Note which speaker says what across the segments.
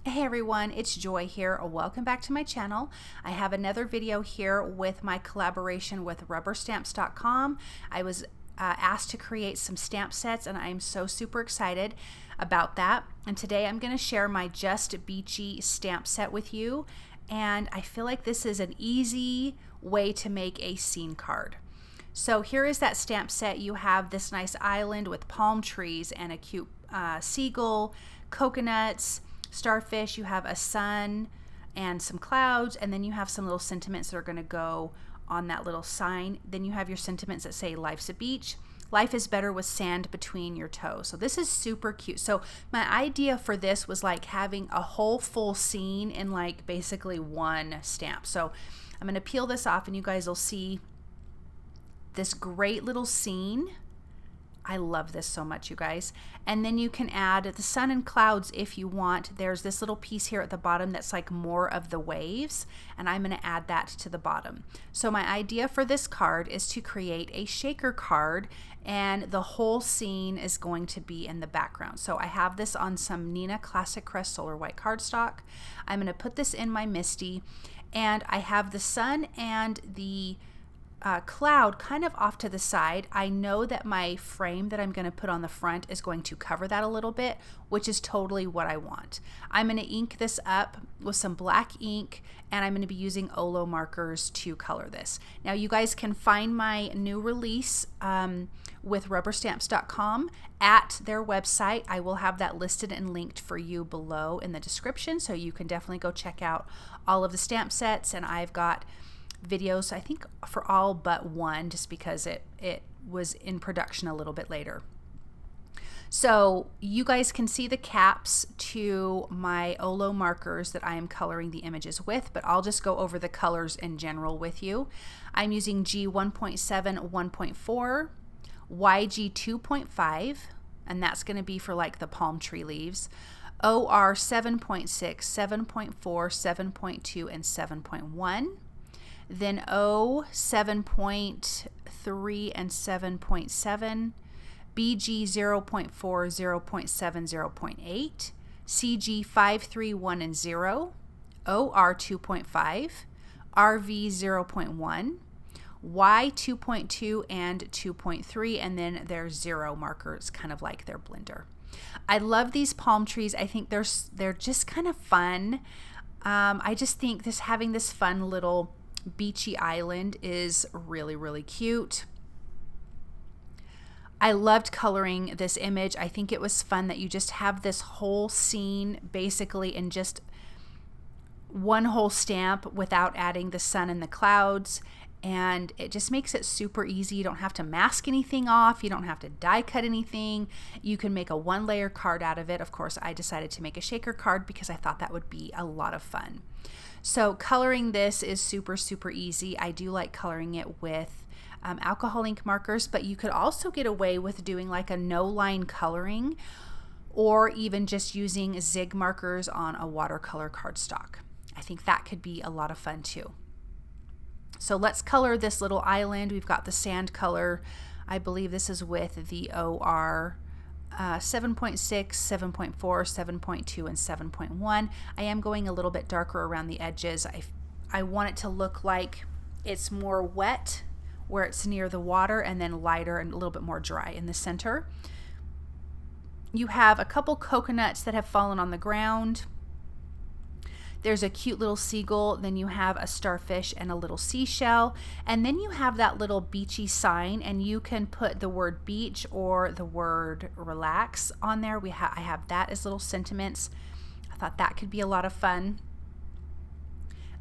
Speaker 1: Hey everyone, it's Joy here. Welcome back to my channel. I have another video here with my collaboration with rubberstamps.com. I was asked to create some stamp sets and I'm so super excited about that. And today I'm going to share my Just Beachy stamp set with you. And I feel like this is an easy way to make a scene card. So here is that stamp set. You have this nice island with palm trees and a cute seagull, coconuts, starfish. You have a sun and some clouds, and then you have some little sentiments that are going to go on that little sign. Then you have your sentiments that say life's a beach. Life is better with sand between your toes. So this is super cute. So my idea for this was like having a whole full scene in like basically one stamp. So I'm going to peel this off and you guys will see this great little scene. I love this so much, you guys. And then you can add the sun and clouds if you want. There's this little piece here at the bottom that's like more of the waves, and I'm going to add that to the bottom. So my idea for this card is to create a shaker card, and the whole scene is going to be in the background. So I have this on some Neenah Classic Crest Solar White cardstock. I'm going to put this in my Misty, and I have the sun and the cloud kind of off to the side. I know that my frame that I'm going to put on the front is going to cover that a little bit, which is totally what I want. I'm going to ink this up with some black ink, and I'm going to be using OLO markers to color this. Now you guys can find my new release with rubberstamps.com at their website. I will have that listed and linked for you below in the description, so you can definitely go check out all of the stamp sets. And I've got videos, I think, for all but one, just because it was in production a little bit later. So you guys can see the caps to my OLO markers that I am coloring the images with, but I'll just go over the colors in general with you. I'm using G 1.7, 1.4, YG 2.5, and that's going to be for like the palm tree leaves, OR 7.6, 7.4, 7.2, and 7.1. Then O 7.3 and 7.7, BG 0.4, 0.7, 0.8, CG 5, 3, 1, and 0, OR 2.5, RV 0.1, Y 2.2 and 2.3, and then there's 0 markers, kind of like their blender. I love these palm trees. I think they're just kind of fun. I just think having this fun little beachy island is really, really cute. I loved coloring this image. I think it was fun that you just have this whole scene basically in just one whole stamp without adding the sun and the clouds, and it just makes it super easy. You don't have to mask anything off. You don't have to die cut anything. You can make a one layer card out of it. Of course, I decided to make a shaker card because I thought that would be a lot of fun. So coloring this is super, super easy. I do like coloring it with alcohol ink markers, but you could also get away with doing like a no line coloring, or even just using zig markers on a watercolor cardstock. I think that could be a lot of fun too. So let's color this little island. We've got the sand color. I believe this is with the OR 7.6, 7.4, 7.2, and 7.1. I am going a little bit darker around the edges. I want it to look like it's more wet where it's near the water, and then lighter and a little bit more dry in the center. You have a couple coconuts that have fallen on the ground. There's a cute little seagull, then you have a starfish and a little seashell, and then you have that little beachy sign, and you can put the word beach or the word relax on there. I have that as little sentiments. I thought that could be a lot of fun.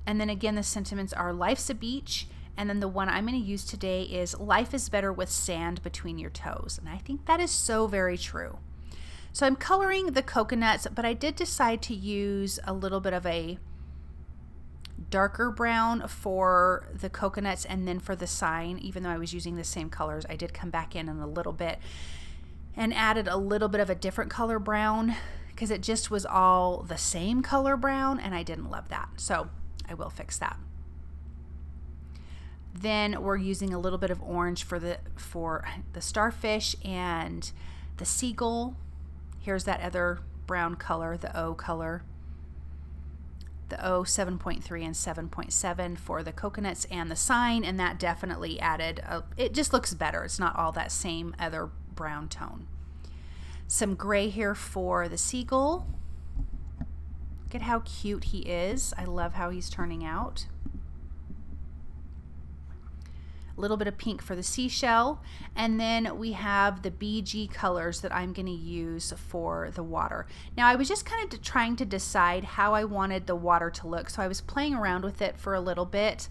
Speaker 1: And then again, the sentiments are life's a beach, and then the one I'm going to use today is life is better with sand between your toes. And I think that is so very true. So I'm coloring the coconuts, but I did decide to use a little bit of a darker brown for the coconuts, and then for the sign, even though I was using the same colors, I did come back in a little bit and added a little bit of a different color brown because it just was all the same color brown, and I didn't love that. So I will fix that. Then we're using a little bit of orange for the starfish and the seagull. Here's that other brown color, the O color. the O 7.3 and 7.7 for the coconuts and the sign, and that definitely added, it just looks better. It's not all that same other brown tone. Some gray here for the seagull. Look at how cute he is. I love how he's turning out. A little bit of pink for the seashell, and then we have the Beachy colors that I'm going to use for the water. Now I was just kind of trying to decide how I wanted the water to look, so I was playing around with it for a little bit,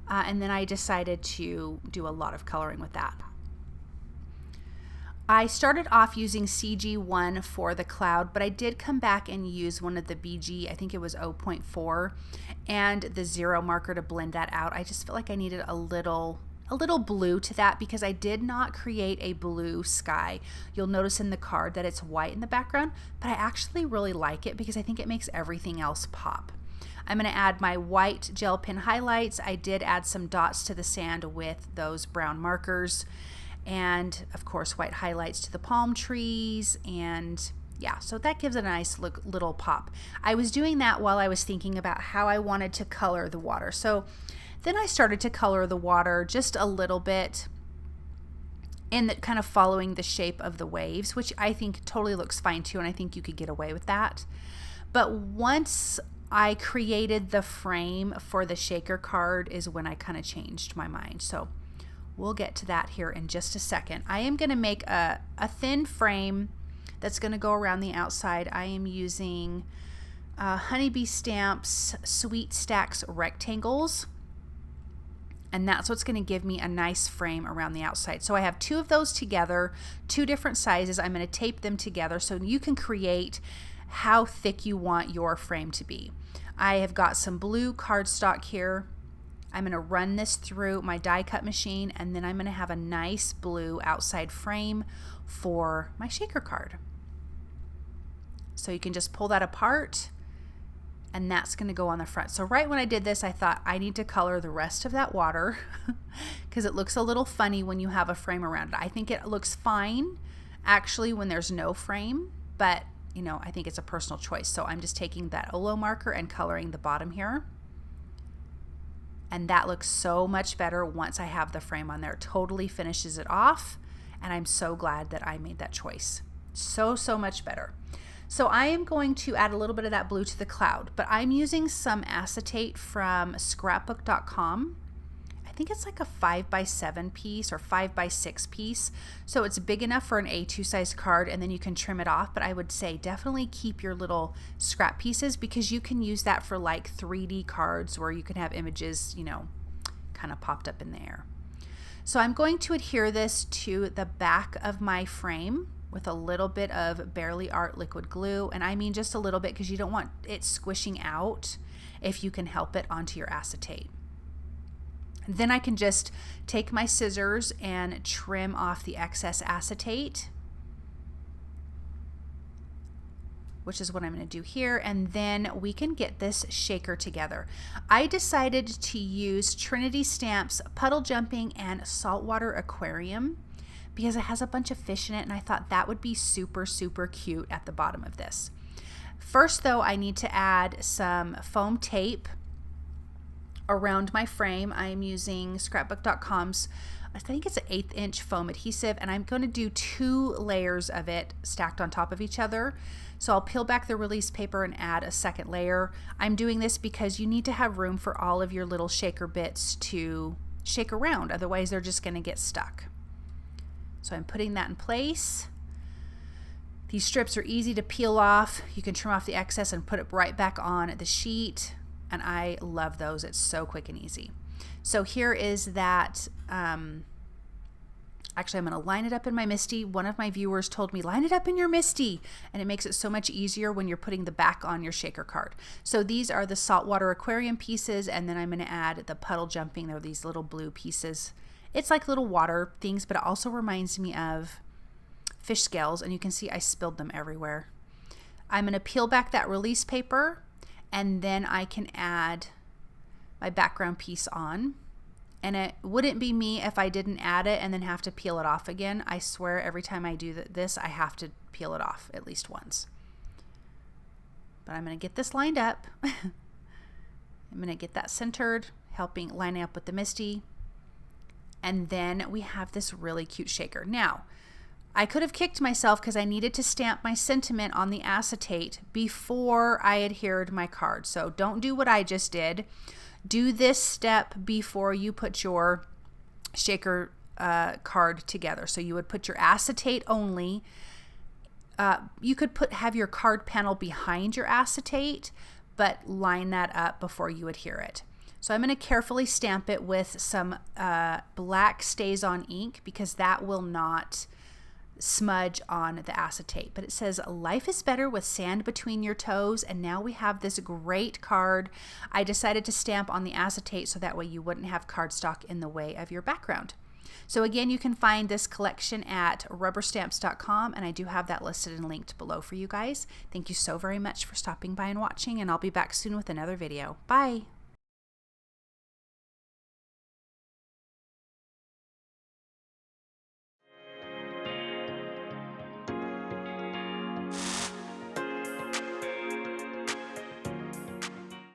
Speaker 1: and then I decided to do a lot of coloring with that. I started off using CG1 for the cloud, but I did come back and use one of the BG, I think it was 0.4, and the 0 marker to blend that out. I just felt like I needed a little blue to that because I did not create a blue sky. You'll notice in the card that it's white in the background, but I actually really like it because I think it makes everything else pop. I'm going to add my white gel pen highlights. I did add some dots to the sand with those brown markers, and of course white highlights to the palm trees, and yeah, so that gives it a nice little pop. I was doing that while I was thinking about how I wanted to color the water. So then I started to color the water just a little bit in the kind of following the shape of the waves, which I think totally looks fine too, and I think you could get away with that. But once I created the frame for the shaker card is when I kind of changed my mind. So we'll get to that here in just a second. I am going to make a thin frame that's going to go around the outside. I am using Honeybee Stamps Sweet Stacks Rectangles, and that's what's going to give me a nice frame around the outside. So I have 2 of those together, 2 different sizes. I'm going to tape them together so you can create how thick you want your frame to be. I have got some blue cardstock here. I'm going to run this through my die cut machine, and then I'm going to have a nice blue outside frame for my shaker card. So you can just pull that apart, and that's going to go on the front. So right when I did this, I thought I need to color the rest of that water because it looks a little funny when you have a frame around it. I think it looks fine actually when there's no frame, but you know, I think it's a personal choice. So I'm just taking that OLO marker and coloring the bottom here. And that looks so much better once I have the frame on there. It totally finishes it off, and I'm so glad that I made that choice. So much better. So I am going to add a little bit of that blue to the cloud, but I'm using some acetate from scrapbook.com. I think it's like a 5x7 piece or 5x6 piece. So it's big enough for an A2 size card, and then you can trim it off. But I would say definitely keep your little scrap pieces because you can use that for like 3D cards where you can have images, you know, kind of popped up in the air. So I'm going to adhere this to the back of my frame with a little bit of Barely Art liquid glue. And I mean just a little bit because you don't want it squishing out if you can help it onto your acetate. Then I can just take my scissors and trim off the excess acetate, which is what I'm going to do here, and then we can get this shaker together. I decided to use Trinity Stamps Puddle Jumping and Saltwater Aquarium because it has a bunch of fish in it, and I thought that would be super cute at the bottom of this. First though, I need to add some foam tape around my frame. I'm using scrapbook.com's, I think it's an 1/8 inch foam adhesive, and I'm going to do 2 layers of it stacked on top of each other. So I'll peel back the release paper and add a second layer. I'm doing this because you need to have room for all of your little shaker bits to shake around, otherwise they're just going to get stuck. So I'm putting that in place. These strips are easy to peel off. You can trim off the excess and put it right back on the sheet. And I love those. It's so quick and easy. So here is that, actually I'm going to line it up in my MISTI. One of my viewers told me, line it up in your MISTI. And it makes it so much easier when you're putting the back on your shaker card. So these are the saltwater aquarium pieces, and then I'm going to add the puddle jumping. They're these little blue pieces. It's like little water things, but it also reminds me of fish scales, and you can see I spilled them everywhere. I'm going to peel back that release paper, and then I can add my background piece on. And it wouldn't be me if I didn't add it and then have to peel it off again. I swear every time I do this, I have to peel it off at least once. But I'm going to get this lined up. I'm going to get that centered, helping line up with the Misty. And then we have this really cute shaker. Now, I could have kicked myself because I needed to stamp my sentiment on the acetate before I adhered my card. So don't do what I just did. Do this step before you put your shaker card together. So you would put your acetate only. You could have your card panel behind your acetate, but line that up before you adhere it. So I'm going to carefully stamp it with some black StazOn ink because that will not smudge on the acetate. But it says life is better with sand between your toes, and now we have this great card. I decided to stamp on the acetate so that way you wouldn't have cardstock in the way of your background. So again, you can find this collection at rubberstamps.com, and I do have that listed and linked below for you guys. Thank you so very much for stopping by and watching, and I'll be back soon with another video. Bye!